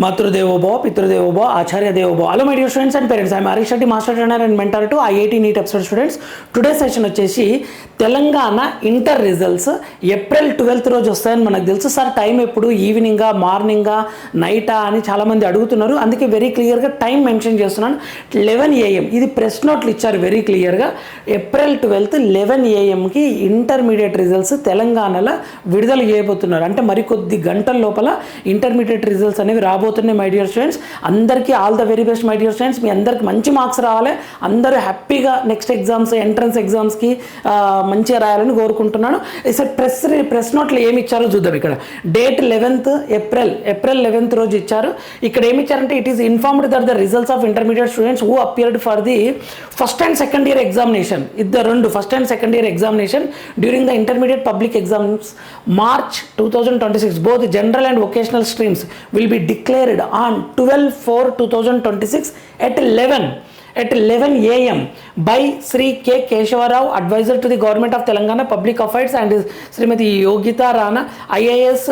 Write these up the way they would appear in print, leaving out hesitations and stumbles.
మాతృదేవోభవ పితృదేవోభవ ఆచార్య దేవోభవ. Hello my dear students and parents, I'm Harish Reddy, master trainer and mentor to IIT NEET episode students. Today session వచ్చేసి Telangana inter results April 12 రోజు వస్తాయని మనకు తెలుసు. సార్ టైం ఎప్పుడు, ఈవినింగా, మార్నింగా, నైటా అని చాలామంది అడుగుతున్నారు. అందుకే వెరీ క్లియర్గా టైం మెన్షన్ చేస్తున్నాను. 11 AM ఇది ప్రెస్ నోట్లు ఇచ్చారు వెరీ క్లియర్గా. ఏప్రిల్ 12 11 AMకి ఇంటర్మీడియట్ రిజల్ట్స్ తెలంగాణలో విడుదల చేయబోతున్నారు. అంటే మరికొద్ది గంటల లోపల ఇంటర్మీడియట్ రిజల్ట్స్ అనేవి రాబోతున్నాయి మై డియర్ స్టూడెంట్స్. అందరికీ all the very best my dear students. మీ అందరికి మంచి మార్క్స్ రావాలి, అందరూ హ్యాపీగా నెక్స్ట్ ఎగ్జామ్స్ ఎంట్రన్స్ ఎగ్జామ్స్కి మంచిగా రాయాలని కోరుకుంటున్నాను. సార్ ప్రెస్ నోట్లో ఏమి ఇచ్చారో చూద్దాం. ఇక్కడ డేట్ 11th ఏప్రిల్ 11th రోజు ఇచ్చారు. ఇక్కడ ఏమి ఇచ్చారంటే it is informed that the results of intermediate students who appeared for the first and second year examination, ఇద్దరు first and second year examination during the intermediate public exams March 2026 both general and vocational streams will be declared on 12/4/2026 at 11 AM by Sri K. Keshava Rao, advisor to the Government of Telangana Public Affairs, and Srimati Yogita Rana, IAS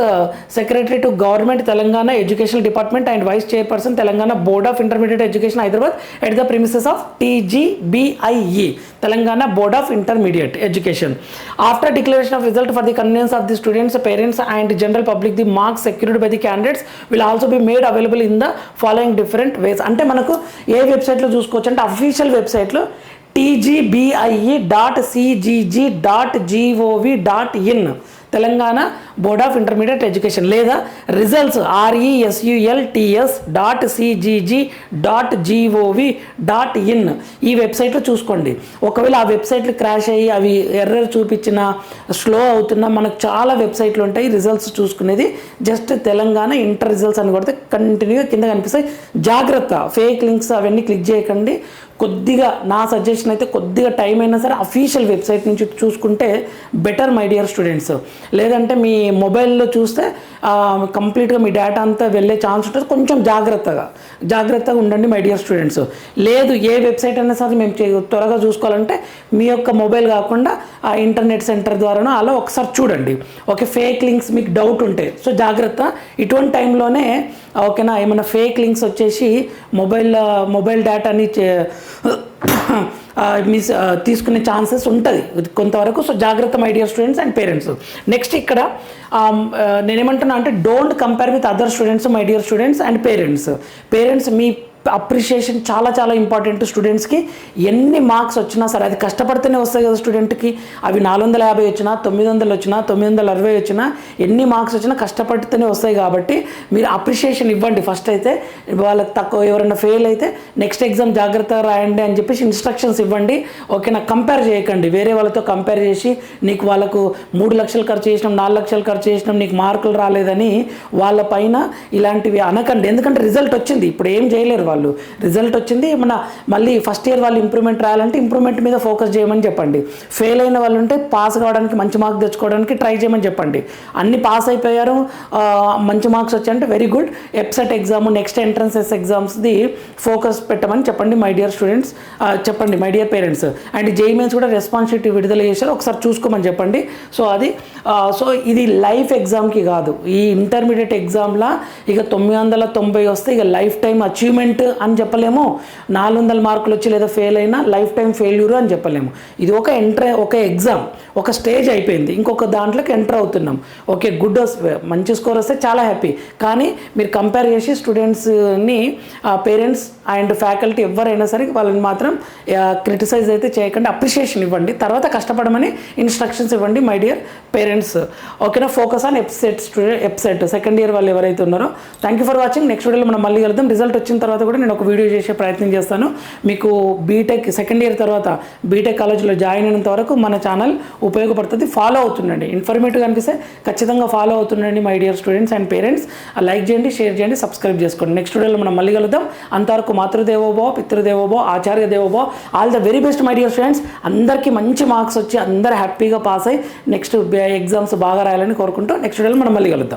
Secretary to Government Telangana Educational Department and Vice Chairperson Telangana Board of Intermediate Education Hyderabad at the premises of TGBIE Telangana Board of Intermediate Education. After declaration of result for the convenience of the students, parents and general public, the marks secured by the candidates will also be made available in the following different ways. అంటే మనకు ఏ వెబ్సైట్లో చూసుకోవచ్చు అంటే official వెబ్సైట్లో tgbie.cgg.gov.in Telangana board of intermediate education, లేదా results results.cgg.gov.in ఈ వెబ్సైట్లో చూసుకోండి. ఒకవేళ ఆ వెబ్సైట్లు క్రాష్ అయ్యి అవి ఎర్రర్ చూపించిన, స్లో అవుతున్నా, మనకు చాలా వెబ్సైట్లు ఉంటాయి రిజల్ట్స్ చూసుకునేది. జస్ట్ తెలంగాణ ఇంటర్ రిజల్ట్స్ అని కొడితే కంటిన్యూగా కింద కనిపిస్తాయి. జాగ్రత్త, ఫేక్ లింక్స్ అవన్నీ క్లిక్ చేయకండి. కొద్దిగా నా సజెషన్ అయితే కొద్దిగా టైం అయినా సరే అఫీషియల్ వెబ్సైట్ నుంచి చూసుకుంటే బెటర్ మై డియర్ స్టూడెంట్స్. లేదంటే మీ మొబైల్లో చూస్తే కంప్లీట్గా మీ డేటా అంతా వెళ్ళే ఛాన్స్ ఉంటుంది. కొంచెం జాగ్రత్తగా ఉండండి మై డియర్ స్టూడెంట్స్. లేదు ఏ వెబ్సైట్ అయినా సరే మేము త్వరగా చూసుకోవాలంటే మీ యొక్క మొబైల్ కాకుండా ఆ ఇంటర్నెట్ సెంటర్ ద్వారానో అలా ఒకసారి చూడండి. ఓకే, ఫేక్ లింక్స్ మీకు డౌట్ ఉంటే సో జాగ్రత్త. ఇటువంటి టైంలోనే ఓకేనా, ఏమైనా ఫేక్ లింక్స్ వచ్చేసి మొబైల్ డేటాని తీసుకునే ఛాన్సెస్ ఉంటుంది కొంతవరకు. సో జాగ్రత్త my dear students and parents. Next ఇక్కడ నేనేమంటున్నా అంటే don't compare with other students my dear students and parents me appreciation చాలా ఇంపార్టెంట్ స్టూడెంట్స్కి. ఎన్ని మార్క్స్ వచ్చినా సరే అది కష్టపడితేనే వస్తాయి కదా స్టూడెంట్కి. అవి 450 వచ్చినా, 900 వచ్చినా, 960 వచ్చినా, ఎన్ని మార్క్స్ వచ్చినా కష్టపడితేనే వస్తాయి. కాబట్టి మీరు అప్రిషియేషన్ ఇవ్వండి ఫస్ట్. అయితే వాళ్ళకి తక్కువ ఎవరైనా ఫెయిల్ అయితే నెక్స్ట్ ఎగ్జామ్ జాగ్రత్తగా రాయండి అని చెప్పేసి ఇన్స్ట్రక్షన్స్ ఇవ్వండి. ఓకేనా, కంపేర్ చేయకండి. వేరే వాళ్ళతో కంపేర్ చేసి నీకు వాళ్ళకు 3 లక్షలు ఖర్చు చేసినాం, 4 లక్షలు ఖర్చు చేసినాం, నీకు మార్కులు రాలేదని వాళ్ళ పైన ఇలాంటివి అనకండి. ఎందుకంటే రిజల్ట్ వచ్చింది, ఇప్పుడు ఏం చేయలేరు వాళ్ళు. రిజల్ట్ వచ్చింది, మళ్ళీ ఫస్ట్ ఇయర్ వాళ్ళు ఇంప్రూవ్మెంట్ రాయాలంటే ఇంప్రూవ్మెంట్ మీద ఫోకస్ చేయమని చెప్పండి. ఫెయిల్ అయిన వాళ్ళు ఉంటే పాస్ కావడానికి, మంచి మార్క్స్ తెచ్చుకోవడానికి ట్రై చేయమని చెప్పండి. అన్ని పాస్ అయిపోయారు, మంచి మార్క్స్ వచ్చాయంటే very good. EAPCET exam, next entrances ఎగ్జామ్స్ది ఫోకస్ పెట్టమని చెప్పండి మై డియర్ స్టూడెంట్స్, చెప్పండి my dear parents. And JEE mains కూడా రెస్పాన్సిబిలిటీ విడుదల చేశారు, ఒకసారి చూసుకోమని చెప్పండి. సో ఇది లైఫ్ ఎగ్జామ్కి కాదు, ఈ ఇంటర్మీడియట్ ఎగ్జామ్లా ఇక 990 వస్తే ఇక లైఫ్ టైం అచీవ్మెంట్ అని చెప్పలేము. 400 మార్కులు వచ్చి లేదా ఫెయిల్ అయినా లైఫ్ టైం ఫెయిల్యూర్ అని చెప్పలేము. ఇది ఒక ఎగ్జామ్, ఒక స్టేజ్ అయిపోయింది, ఇంకొక దాంట్లోకి ఎంటర్ అవుతున్నాం. ఓకే, గుడ్, మంచి స్కోర్ వస్తే చాలా హ్యాపీ. కానీ మీరు కంపేర్ చేసి స్టూడెంట్స్ని, పేరెంట్స్ అండ్ ఫ్యాకల్టీ ఎవరైనా సరే వాళ్ళని మాత్రం క్రిటిసైజ్ అయితే చేయకండి. అప్రిషియేషన్ ఇవ్వండి, తర్వాత కష్టపడమని ఇన్స్ట్రక్షన్స్ ఇవ్వండి మై డియర్ పేరెంట్స్. ఓకేనా, focus on EAPCET second year వాళ్ళు ఎవరైతే ఉన్నారో. Thank you for watching. Next వీడియోలో మనం మళ్ళీ కలుద్దాం. రిజల్ట్ వచ్చిన తర్వాత కూడా నేను ఒక వీడియో చేసే ప్రయత్నం చేస్తాను. మీకు బీటెక్ సెకండ్ ఇయర్ తర్వాత బీటెక్ కాలేజ్లో జాయిన్ అయినంత వరకు మన ఛానల్ ఉపయోగపడుతుంది. ఫాలో అవుతుండండి, ఇన్ఫర్మేటివ్ అనిపిస్తే ఖచ్చితంగా ఫాలో అవుతుండండి my dear students and parents. Like చేయండి, షేర్ చేయండి, సబ్స్క్రైబ్ చేసుకోండి. నెక్స్ట్ వీడియోలో మనం మళ్ళీ కలుద్దాం. అంతవరకు మాతృదేవోభవ పితృదేవోభవ ఆచార్య దేవోభవ. All the very best my dear students. అందరికీ మంచి మార్క్స్ వచ్చి అందరూ హ్యాపీగా పాస్ అయ్యి నెక్స్ట్ ఎగ్జామ్స్ బాగా రాయాలని కోరుకుంటూ నెక్స్ట్ వీడియోలో మనం మళ్ళీ కలుద్దాం.